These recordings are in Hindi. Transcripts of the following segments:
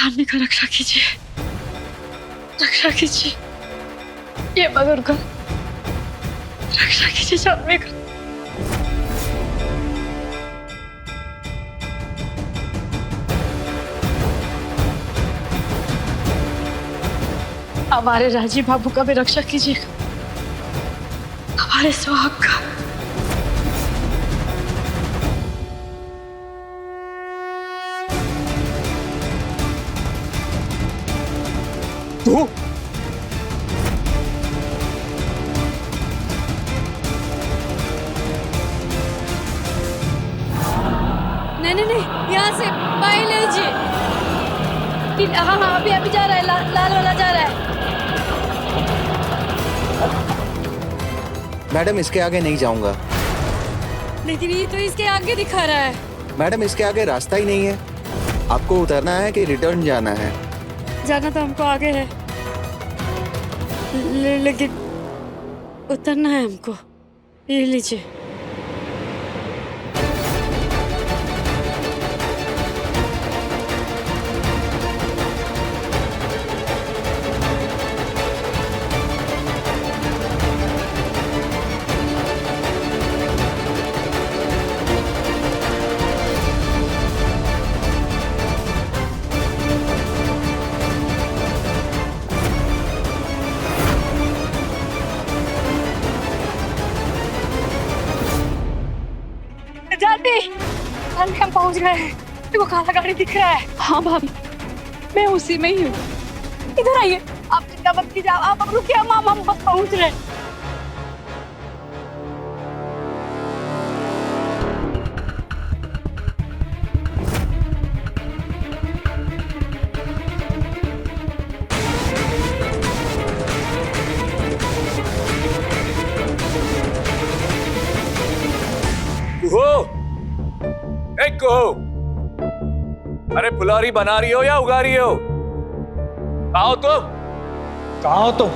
जानवी का रक्षा कीजिए, रक्षा कीजिए। ये मगर का रक्षा कीजिए जानवी का। हमारे राजीव बाबू का भी रक्षा कीजिएगा, हमारे सुहाग का। तू नहीं, यहाँ से बाई लीजिए। हाँ हाँ, अभी जा रहा है, लाल वाला जा रहा है। मैडम, इसके आगे नहीं जाऊंगा। लेकिन ये तो इसके आगे दिखा रहा है। मैडम, इसके आगे रास्ता ही नहीं है। आपको उतरना है कि रिटर्न जाना है? जाना तो हमको आगे है, लेकिन उतरना है हमको। ये लीजिए। जल्दी हम पहुंच गए हैं। देखो काला गाड़ी दिख रहा है। हाँ भाभी, मैं उसी में ही हूँ। इधर आइए, आप चिंता मत कीजिए, आप रुकिए, हम बस पहुंच रहे हैं। एक को अरे फुलौरी बना रही हो या उगा रही हो? कहाँ हो तुम? कहाँ हो तुम?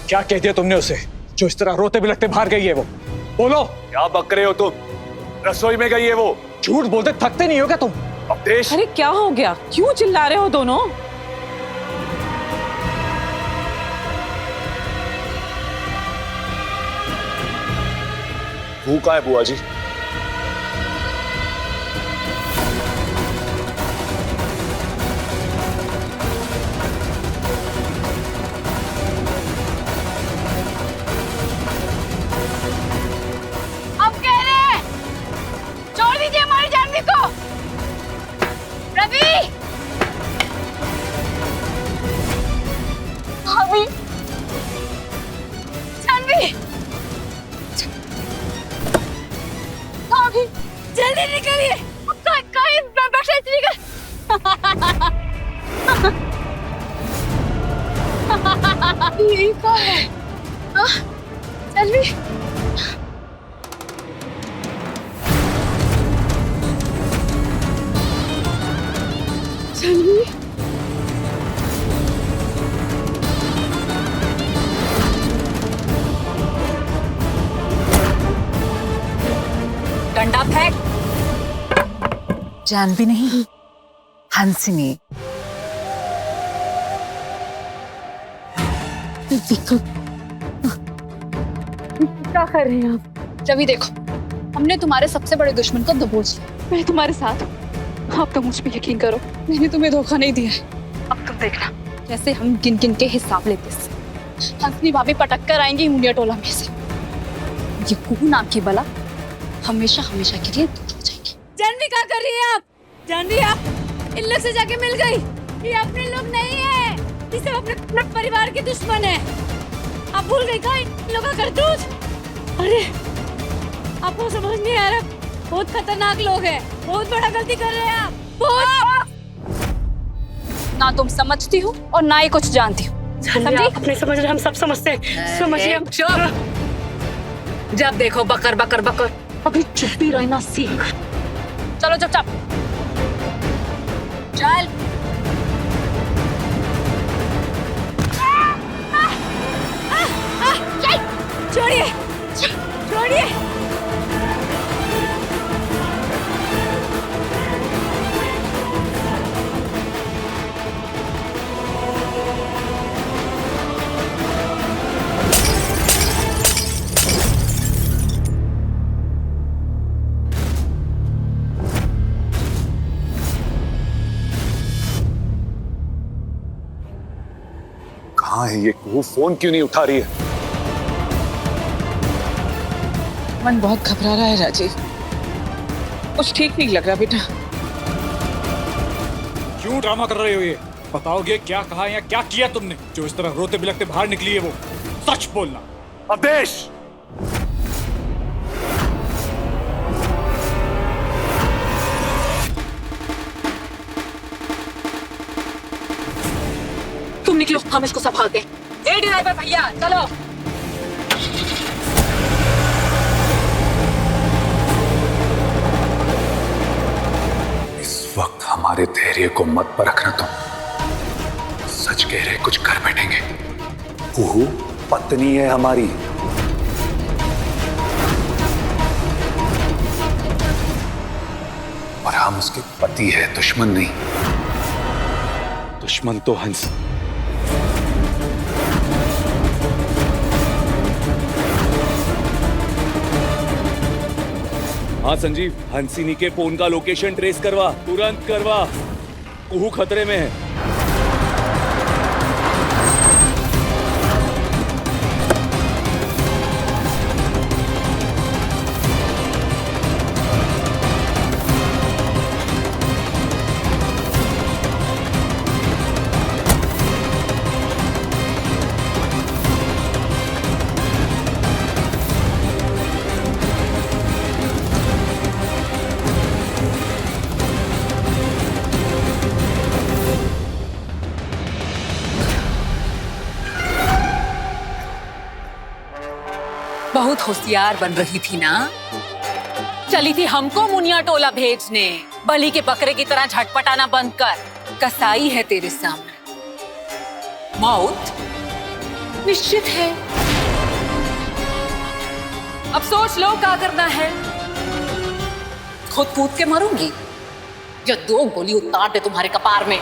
क्या कह दिया तुमने उसे जो इस तरह रोते बिलखते बाहर गई है? वो बोलो। क्या बक रहे हो तुम? रसोई में गई है वो। झूठ बोलते थकते नहीं हो क्या तुम? अवधेश, अरे क्या हो गया? क्यों चिल्ला रहे हो दोनों? भूखा है बुआ जी। अब कह रहे हैं, छोड़ दीजिए हमारी जानवी को। रवि, भाभी, जानवी, भाभी, जल्दी निकलिए। कहीं बख्शा निकल। ये क्या है? जानवी, जानवी, डंडा फेंक। जानवी नहीं, हंसिनी। क्या कर रहे हैं आप? रवि देखो, हमने तुम्हारे सबसे बड़े दुश्मन को दबोच लिया। मैं तुम्हारे साथ हूँ, आप तो मुझ पे यकीन करो। मैंने तुम्हें धोखा नहीं दिया है। अब तुम देखना जैसे हम गिन गिन के हिसाब लेते हैं। हंसनी भाभी पटक कर आएंगी मुंडिया टोला में से। ये कुहू नाम की बला हमेशा हमेशा के लिए दूर हो जाएगी। जानवी क्या कर रही है आप? जानवी, आप इन लोग से जाके मिल गई। ये अपने लोग नहीं है, ये सब अपने परिवार के दुश्मन है। आप भूल गई क्या इन लोगों का करतूत? अरे आपको समझ नहीं आ रहा, बहुत खतरनाक लोग हैं, बहुत बड़ा गलती कर रहे हैं आप। बहुत ना तुम समझती हो और ना ही कुछ जानती हो। समझी? आप नहीं समझ रहे, हम सब समझते हैं। समझिए हम। चुप। जब देखो बकर बकर बकर। अभी चुप ही रहना सीख। चलो चुपचाप चल। छोड़िए, छोड़िए। कहाँ है ये कुहू? फोन क्यों नहीं उठा रही है? मन बहुत घबरा रहा है राजीव, कुछ ठीक नहीं लग रहा बेटा। क्यों ड्रामा कर रहे हो ये? बताओगे क्या कहा या क्या किया तुमने जो इस तरह रोते बिलखते बाहर निकली है? वो सच बोलना। अवधेश! तुम निकलो, हम इसको संभालते हैं। ए ड्राइवर भैया, चलो। इस वक्त हमारे धैर्य को मत परखना तुम। सच कह रहे कुछ कर बैठेंगे। कुहू पत्नी है हमारी। और हम उसके पति है, दुश्मन नहीं। दुश्मन तो हंस। हाँ संजीव, हंसिनी के फोन का लोकेशन ट्रेस करवा, तुरंत करवा। कुहू खतरे में है। बहुत होशियार बन रही थी ना? चली थी हमको मुनिया टोला भेजने। बलि के बकरे की तरह झटपटाना बंद कर। कसाई है तेरे सामने। मौत निश्चित है। अब सोच लो क्या करना है। खुद कूद के मरूंगी या 2 गोली उतार दे तुम्हारे कपार में।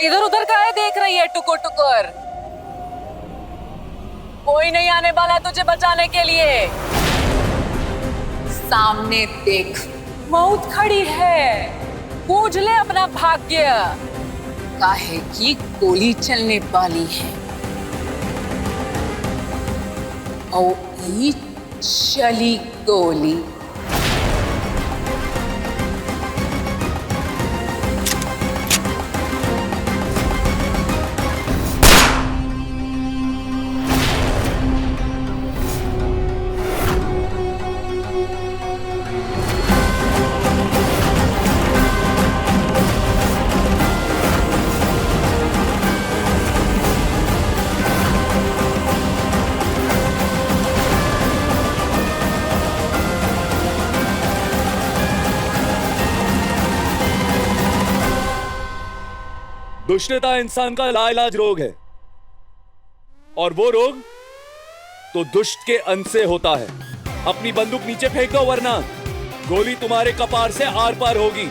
इधर उधर काहे देख रही है टुकुर टुकुर? कोई नहीं आने वाला तुझे बचाने के लिए। सामने देख, मौत खड़ी है। पूछ ले अपना भाग्य। काहे की गोली चलने वाली है और ये चली गोली। दुष्टता इंसान का लाइलाज रोग है, और वो रोग तो दुष्ट के अंत से होता है। अपनी बंदूक नीचे फेंक दो, वरना गोली तुम्हारे कपार से आर पार होगी।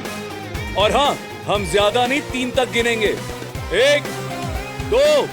और हाँ, हम ज्यादा नहीं 3 तक गिनेंगे। 1, 2।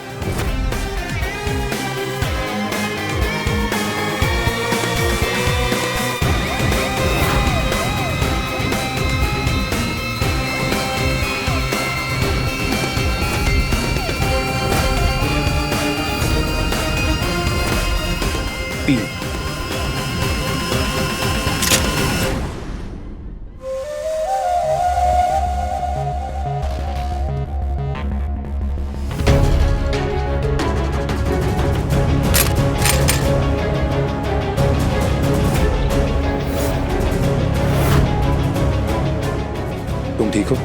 तुम ठीक हो?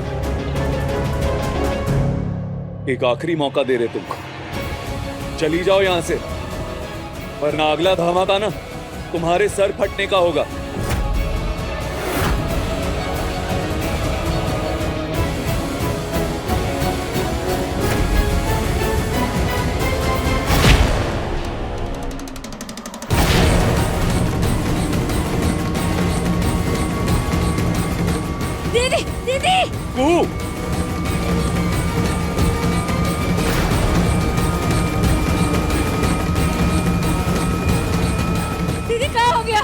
एक आखिरी मौका दे रहे तुमको। चली जाओ यहां से, वरना अगला धमाका ना तुम्हारे सर फटने का होगा। कुहू, दीदी क्या हो गया?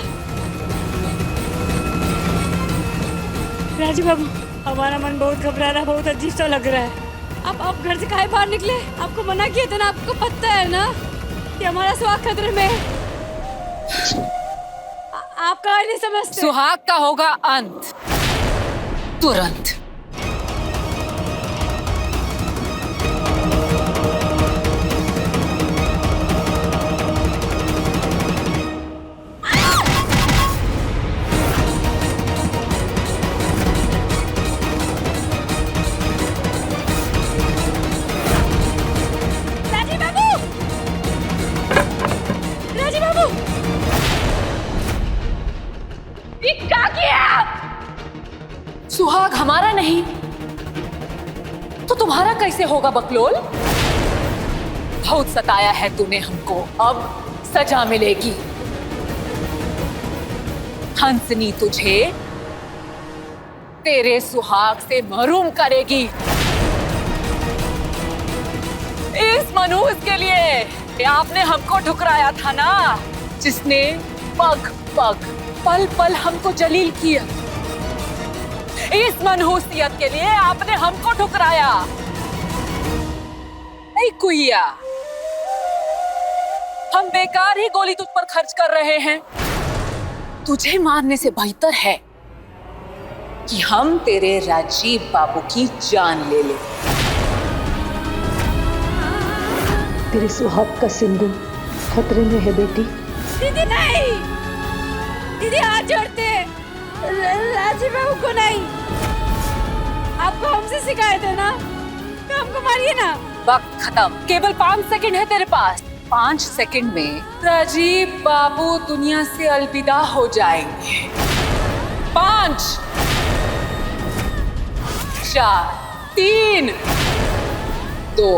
राजू बाबू, हमारा मन बहुत घबरा रहा है, बहुत अजीब सा लग रहा है। आप घर से काहे बाहर निकले? आपको मना किया था ना, आपको पता है ना कि हमारा सुहाग खतरे में है। आप कहा नहीं समझते। सुहाग का होगा अंत तुरंत। राजी बाबू, राजी बाबू, ये क्या किया आप? सुहाग हमारा नहीं तो तुम्हारा कैसे होगा बकलोल? बहुत सताया है तूने हमको, अब सजा मिलेगी। हंसनी तुझे तेरे सुहाग से महरूम करेगी। इस मनुष्य के लिए आपने हमको ठुकराया था ना, जिसने पग पग पल पल हमको जलील किया। इस मनहूसियत के लिए आपने हमको ठुकराया। नहीं कुइया, हम बेकार ही गोली तुझ पर खर्च कर रहे हैं। तुझे मारने से बेहतर है कि हम तेरे राजीव बाबू की जान ले लें। तेरे सुहाग का सिंदूर खतरे में है बेटी। दीदी नहीं, दीदी हाथ जोड़ते हैं, राजीव बाबू को नहीं। आपको हमसे शिकायत है ना, तो हमको मारिए ना। वक्त खत्म, केवल 5 सेकंड है तेरे पास। 5 सेकंड में राजीव बाबू दुनिया से अलविदा हो जाएंगे। 5, 4, 3, 2।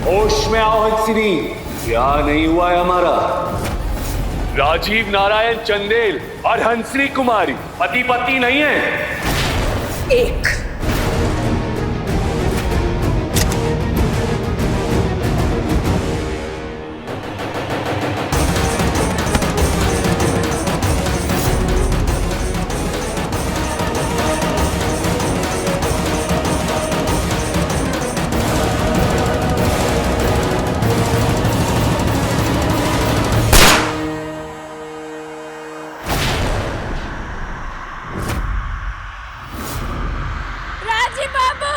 होश में आओ हंसिनी, क्या नहीं हुआ है हमारा? राजीव नारायण चंदेल और हंसिनी कुमारी पति पत्नी नहीं है। एक। राजीव बाबू,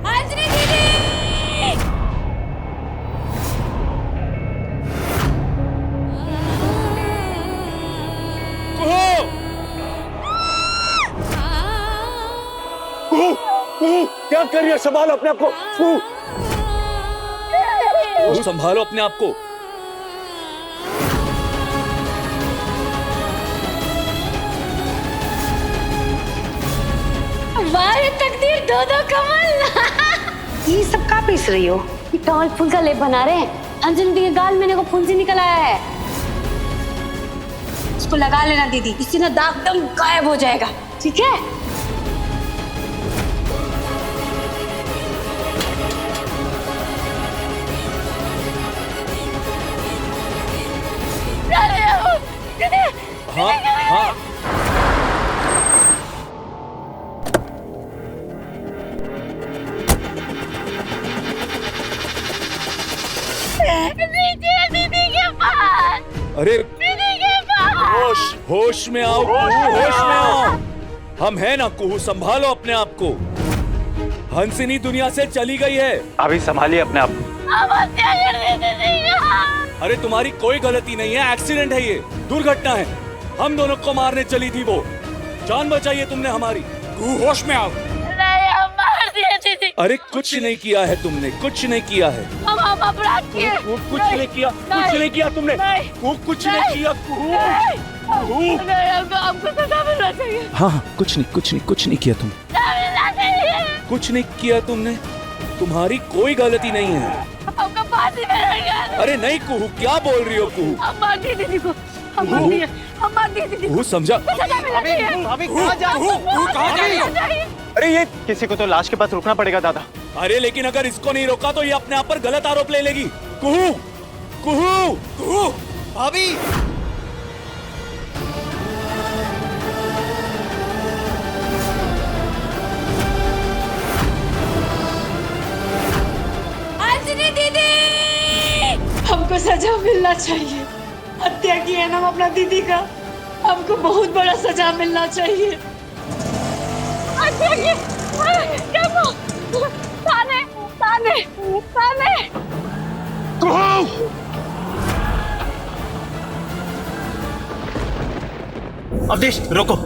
अंजलि दीदी, क्या कर रही है? संभालो अपने आप को। संभालो अपने आप को। हमारी तकदीर दो दो कमल। ये सब का पीस रही हो? ये कमल फूल का लेप बना रहे हैं। अंजलि के गाल में को फुंसी निकल आया है, इसको लगा लेना दीदी, इससे ना दाग दम गायब हो जाएगा, ठीक है? हाँ हाँ, दीदी के पास, अरे दीदी के पास। होश में आओ कुहू, होश में आओ। हम हैं ना कुहू, संभालो अपने आप को। हंसिनी दुनिया से चली गई है। अभी संभालिए अपने आप। अरे तुम्हारी कोई गलती नहीं है, एक्सीडेंट है, ये दुर्घटना है। हम दोनों को मारने चली थी वो। जान बचाई है तुमने हमारी। तू होश में आओ। अरे कुछ नहीं किया है तुमने, कुछ नहीं किया है। हम अपराध किए। कुछ नहीं किया, कुछ नहीं किया तुमने। कुछ नहीं किया। हमको सजा मिलना चाहिए। हाँ, कुछ नहीं किया तुमने। कुछ नहीं किया तुमने। तुम्हारी कोई गलती नहीं है। हमको फांसी में रहेगा। अरे नहीं कुहू, क्या बोल रही हो कुहू? हम मार दिए दीदी को। हम मार दिए दीदी को। कुहू समझा? सजा मिलना चाहिए। अभी कहाँ जा रही हो? अरे ये किसी को तो लाश के पास रुकना पड़ेगा दादा। अरे लेकिन अगर इसको नहीं रोका तो ये अपने आप पर गलत आरोप ले लेगी। कुहू, कुहू, कुहू, भाभी। अंजनी दीदी, हमको सजा मिलना चाहिए। हत्या की है ना अपना दीदी का, हमको बहुत बड़ा सजा मिलना चाहिए। हत्या की? देखो, ताने, ताने, ताने। अवधेश रोको।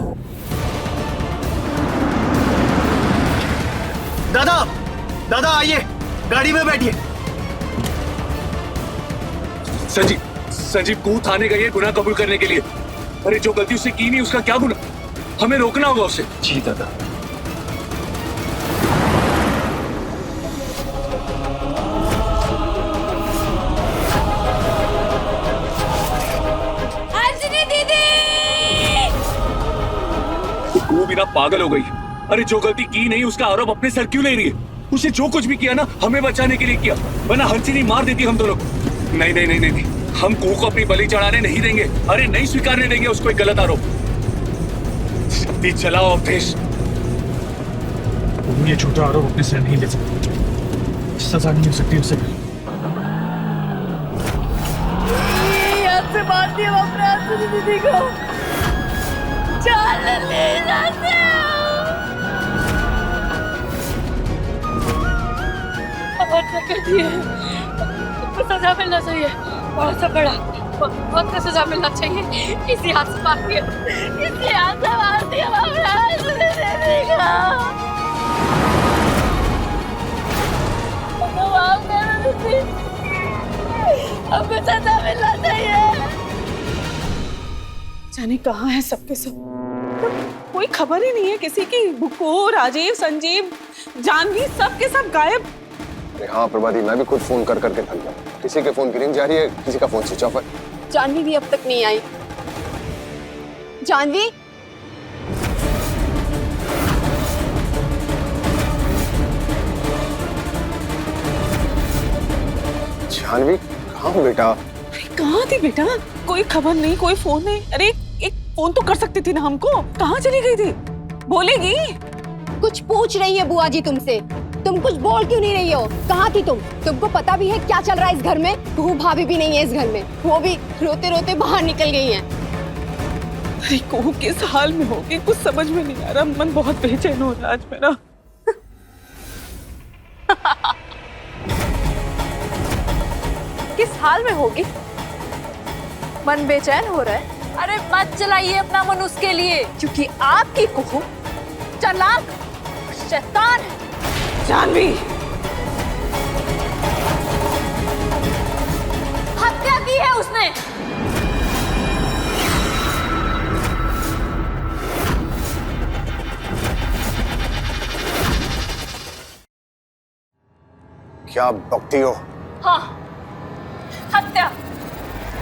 दादा, दादा आइए, गाड़ी में बैठिए। संजीव कुहू थाने गई है गुनाह कबूल करने के लिए। अरे जो गलती उसने की नहीं उसका क्या गुनाह? हमें रोकना होगा उसे। जी दादा। अंजनी दीदी, कुहू बिना पागल हो गई। अरे जो गलती की नहीं उसका आरोप अपने सर क्यों ले रही है? उसने जो कुछ भी किया ना हमें बचाने के लिए किया, वरना हंसिनी मार देती हम दोनों को। नहीं नहीं नहीं नहीं, हम कुहू को अपनी बलि चढ़ाने नहीं देंगे। अरे नहीं स्वीकारने देंगे उसको एक गलत आरोप। जल्दी चलाओ अवधेश। ये छोटा आरोप अपने सिर नहीं ले सकते, सजा नहीं हो सकती उसे। हाथ से मार दिया अपने अंजनी दीदी को। चल ले जाते। हत्या कर दी है, हमको सजा मिलना चाहिए। बहुत सा बड़ा, बहुत का सजा मिलना चाहिए। किसी हाथ से मार दिया, किसी हाथ से मार दिया अपने अंजनी दीदी को। माफ करो दीदी, हमको सजा मिलना चाहिए। जाने कहाँ है सबके सब? कोई खबर ही नहीं है किसी की। बुक्कू, राजीव, संजीव, जानवी, सब के सब गायब। हाँ प्रभाती, मैं भी खुद फोन कर करके थक गया। किसी के फोन की रिंग जा रही है, किसी का फोन स्विच ऑफ है। जानवी भी अब तक नहीं आई। जानवी, जानवी कहाँ हो बेटा? अरे कहाँ थी बेटा? कोई खबर नहीं, कोई फोन नहीं। अरे एक फोन तो कर सकती थी ना हमको। कहाँ चली गई थी? बोलेगी। कुछ पूछ रही है बुआ जी तुमसे, तुम कुछ बोल क्यों नहीं रही हो? कहाँ थी तुम? तुमको पता भी है क्या चल रहा है इस घर में? कुहू भाभी भी नहीं है इस घर में, वो भी रोते रोते बाहर निकल गई हैं। अरे कुहू किस हाल में होगी कुछ समझ में नहीं आ रहा। मन बहुत बेचैन हो रहा है आज मेरा। किस हाल में होगी? मन बेचैन हो रहा है। अरे मत चलाइए अपना मन उसके लिए, क्योंकि आपकी कुहू चालाक शैतान है। जानवी, हत्या की है उसने। क्या बकती हो? हाँ, हत्या,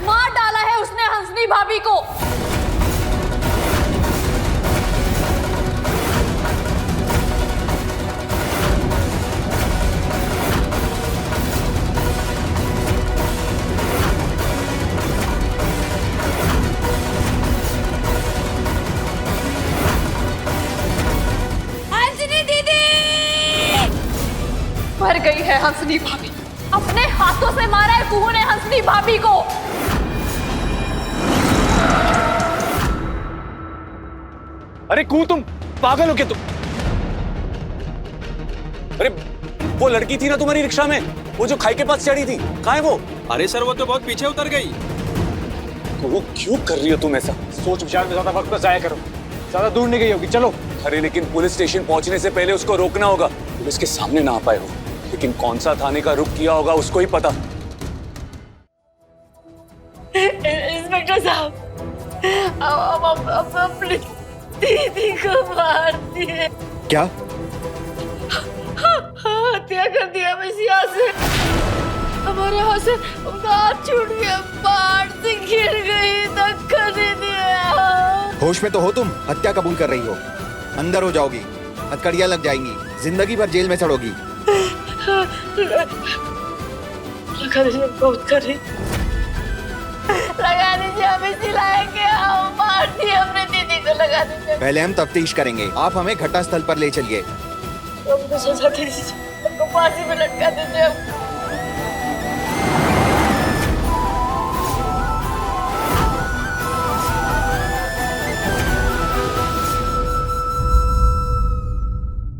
मार डाला है उसने हंसनी भाभी को। अंजनी दीदी, मर गई है हंसनी भाभी। अपने हाथों से मारा है कुहू ने हंसनी भाभी को। अरे कुहू तुम पागल हो क्या तुम? अरे वो लड़की थी ना तुम्हारी रिक्शा में, वो जो खाई के पास चढ़ी थी, कहाँ है वो? अरे सर वो तो बहुत पीछे उतर गई। तो वो क्यों कर रही हो तुम ऐसा? सोच विचार में ज्यादा वक्त जाया करो, ज्यादा दूर नहीं गई होगी, चलो। अरे लेकिन पुलिस स्टेशन पहुंचने से पहले उसको रोकना होगा। पुलिस के सामने ना आ पाए हो, लेकिन कौन सा थाने का रुख किया होगा उसको ही पता। इंस्पेक्टर साहब, अब अपनी दीदी को मार दिए। क्या? हत्या कर दिया मसीहा से। हमारे हाथ से उनका हाथ छूट गया, पहाड़ से गिर गई, धक्का दे दिया। होश में तो हो तुम? हत्या कबूल कर रही हो, अंदर हो जाओगी, हथकड़ियां लग जाएंगी, जिंदगी भर जेल में सड़ोगी। लगा दीजिए, बहुत कर रही। लगा दीजिए, हमें सिलाएंगे, हम मार दिए अपने दीदी को, लगा दीजिए। पहले हम तफ्तीश करेंगे, आप हमें घटनास्थल पर ले चलिए। हमको सजा दे दीजिए, हमको फांसी पे लटका दीजिए।